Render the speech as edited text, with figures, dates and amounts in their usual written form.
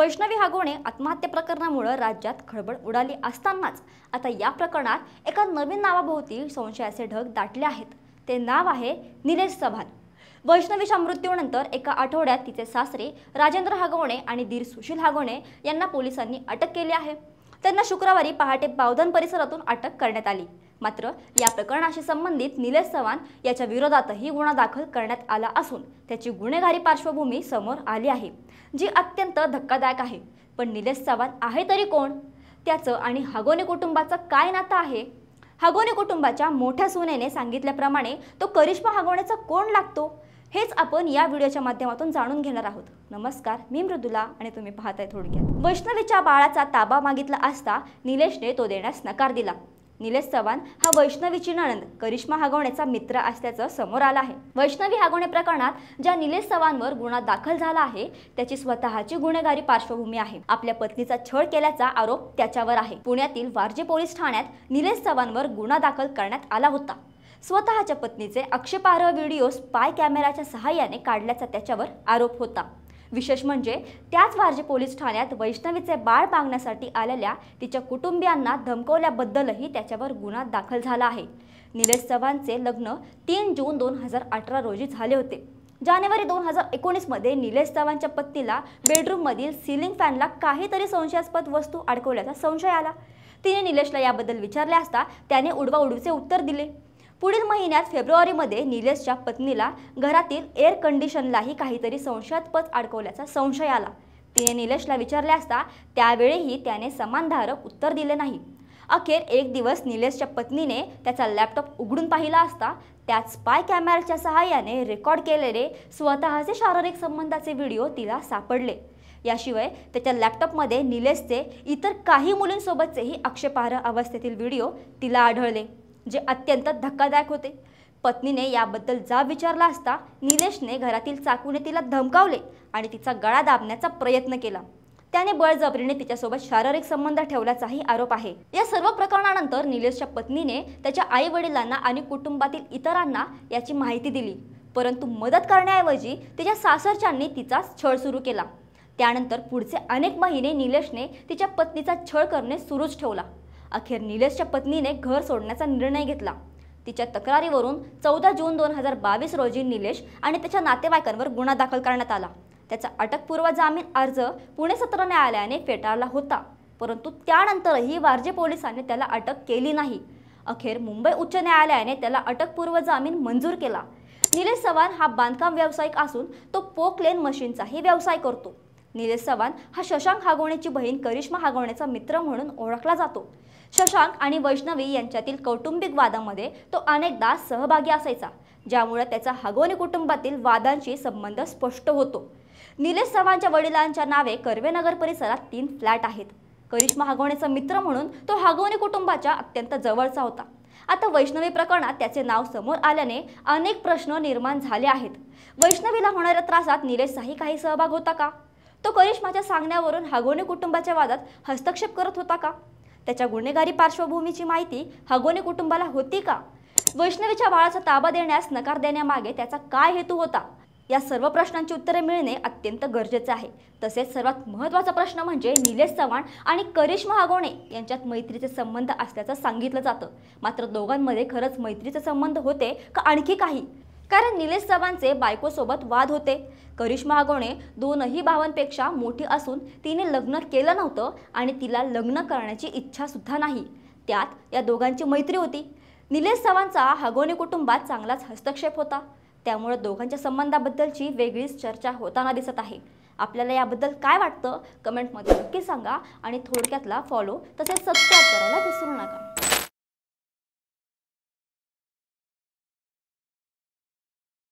वैष्णवी हागोणे आत्महत्या प्रकरणामुळे राज्यात खळबळ उडाली असतानाच आता या प्रकरणात एका नवीन नावाभोवती संशयाचे ढग दाटले आहेत। ते नाव आहे निलेश चव्हाण। वैष्णवीच्या मृत्यूनंतर एका आठवड्यात तिचे सासरे राजेंद्र हागोणे आणि दीर सुशील हागोणे यांना पोलिसांनी अटक केली आहे। त्यांना शुक्रवारी पहाटे बावधन परिसरातून अटक करण्यात आली। मात्र या प्रकरणाशी संबंधित निलेश चव्हाण याच्या विरोधातही गुन्हा दाखल करण्यात आला असून त्याची गुन्हेगारी पार्श्वभूमी समोर आली आहे, जी अत्यंत धक्कादायक आहे। पण निलेश चव्हाण आहे तरी कोण? त्याचं आणि हागोणे कुटुंबाचं काय नातं आहे? हागोणे कुटुंबाच्या मोठ्या सुनेने सांगितल्याप्रमाणे तो करिश्मा हागोणेचा कोण लागतो, हेच आपण या व्हिडिओच्या माध्यमातून जाणून घेणार आहोत। नमस्कार, मी मृदुला आणि तुम्ही पाहताय थोडक्यात। वैष्णवीच्या बाळाचा ताबा मागितला असता निलेशने तो देण्यास नकार दिला। निलेश चव्हाण हा वैष्णवीची नणंद करिश्मा हागोणेचा मित्र असल्याचं समोर आलं आहे। वैष्णवी हागोणे प्रकरणात ज्या निलेश चव्हाणवर गुन्हा दाखल झाला आहे त्याची स्वतःची गुन्हेगारी पार्श्वभूमी आहे। आपल्या पत्नीचा छळ केल्याचा आरोप त्याच्यावर आहे। पुण्यातील वारजे पोलीस ठाण्यात निलेश चव्हाणवर गुन्हा दाखल करण्यात आला होता। स्वतःच्या पत्नीचे आक्षेपार्ह व्हिडिओ स्पाय कॅमेराच्या सहाय्याने काढल्याचा त्याच्यावर आरोप होता। विशेष म्हणजे त्याच वारजे पोलीस ठाण्यात वैष्णवीचे बाळ मागण्यासाठी आलेल्या तिच्या कुटुंबियांना धमकवल्याबद्दलही त्याच्यावर गुन्हा दाखल झाला आहे। निलेश चव्हाणचे लग्न 3 जून 2018 रोजी झाले होते। जानेवारी 2019 मध्ये निलेश चव्हाणच्या पत्नीला बेडरूममधील सीलिंग फॅनला काहीतरी संशयास्पद वस्तू अडकवल्याचा संशय आला। तिने निलेशला याबद्दल विचारले असता त्याने उडवाउडवीचे उत्तर दिले। पुढील महिन्यात फेब्रुवारीमध्ये निलेशच्या पत्नीला घरातील एअर कंडिशनलाही काहीतरी संशयास्पद अडकवल्याचा संशय आला। तिने निलेशला विचारले असता त्यावेळीही त्याने समाधानकारक उत्तर दिले नाही। अखेर एक दिवस निलेशच्या पत्नीने त्याचा लॅपटॉप उघडून पाहिला असता त्यात स्पाय कॅमेराच्या सहाय्याने रेकॉर्ड केलेले स्वतःचे शारीरिक संबंधाचे व्हिडिओ तिला सापडले। याशिवाय त्याच्या लॅपटॉपमध्ये निलेशचे इतर काही मुलींसोबतचेही आक्षेपार्ह अवस्थेतील व्हिडिओ तिला आढळले, जे अत्यंत धक्कादायक होते। पत्नीने याबद्दल जाब विचारला असता निलेशने घरातील चाकूने तिला धमकावले आणि तिचा गळा दाबण्याचा प्रयत्न केला। त्याने बळजबरीने तिच्यासोबत शारीरिक संबंध ठेवल्याचाही आरोप आहे। या सर्व प्रकरणानंतर निलेशच्या पत्नीने त्याच्या आई वडिलांना आणि कुटुंबातील इतरांना याची माहिती दिली, परंतु मदत करण्याऐवजी तिच्या सासरच्यांनी तिचाच छळ सुरू केला। त्यानंतर पुढचे अनेक महिने निलेशने तिच्या पत्नीचा छळ करणे सुरूच ठेवला। अखेर निलेशच्या पत्नीने घर सोडण्याचा निर्णय घेतला। तिच्या तक्रारीवरून 14 जून 2022 रोजी निलेश आणि त्याच्या नातेवाईकांवर गुन्हा दाखल करण्यात आला। त्याचा अटकपूर्व जामीन अर्ज पुणे सत्र न्यायालयाने फेटाळला होता, परंतु त्यानंतरही वारजे पोलिसांनी त्याला अटक केली नाही। अखेर मुंबई उच्च न्यायालयाने त्याला अटकपूर्व जामीन मंजूर केला। निलेश चव्हाण हा बांधकाम व्यावसायिक असून तो पोकलेन मशीनचाही व्यवसाय करतो। निलेश चव्हाण हा शशांक हागोणेची बहीण करिश्मा हागोणेचा मित्र म्हणून ओळखला जातो। शशांक आणि वैष्णवी यांच्यातील कौटुंबिक वादामध्ये तो अनेकदा सहभागी असायचा, ज्यामुळे त्याचा हागोणे कुटुंबातील वादांशी संबंध स्पष्ट होतो। निलेश चव्हाणच्या वडिलांच्या नावे कर्वेनगर परिसरात 3 फ्लॅट आहेत। करिश्मा हागोणेचा मित्र म्हणून तो हागोणे कुटुंबाच्या अत्यंत जवळचा होता। आता वैष्णवी प्रकरणात त्याचे नाव समोर आल्याने अनेक प्रश्न निर्माण झाले आहेत। वैष्णवीला होणाऱ्या त्रासात निलेशचाही काही सहभाग होता का? तो करिश्माच्या सांगण्यावरून हागोणे कुटुंबाच्या वादात हस्तक्षेप करत होता का? त्याच्या गुन्हेगारी पार्श्वभूमीची माहिती हागोणे कुटुंबाला होती का? वैष्णवीच्या बाळाचा ताबा देण्यास नकार देण्यामागे त्याचा काय हेतू होता? या सर्व प्रश्नांची उत्तरे मिळणे अत्यंत गरजेचे आहे। तसेच सर्वात महत्त्वाचा प्रश्न म्हणजे निलेश चव्हाण आणि करिश्मा हागोणे यांच्यात मैत्रीचे संबंध असल्याचं सांगितलं जातं। मात्र दोघांमध्ये खरंच मैत्रीचे संबंध होते का आणखी काही? कारण निलेश चव्हाणचे बायकोसोबत वाद होते। करिश्मा हागोणे 2 भावांपेक्षा मोठी असून तिने लग्न केलं नव्हतं आणि तिला लग्न करण्याची इच्छा सुद्धा नाही। त्यात या दोघांची मैत्री होती। निलेश चव्हाणचा हागोणे कुटुंबात चांगलाच हस्तक्षेप होता, त्यामुळे दोघांच्या संबंधाबद्दलची वेगळीच चर्चा होताना दिसत आहे। आपल्याला याबद्दल काय वाटतं कमेंटमध्ये नक्की सांगा आणि थोडक्यातला फॉलो तसेच सबस्क्राईब करायला विसरू नका।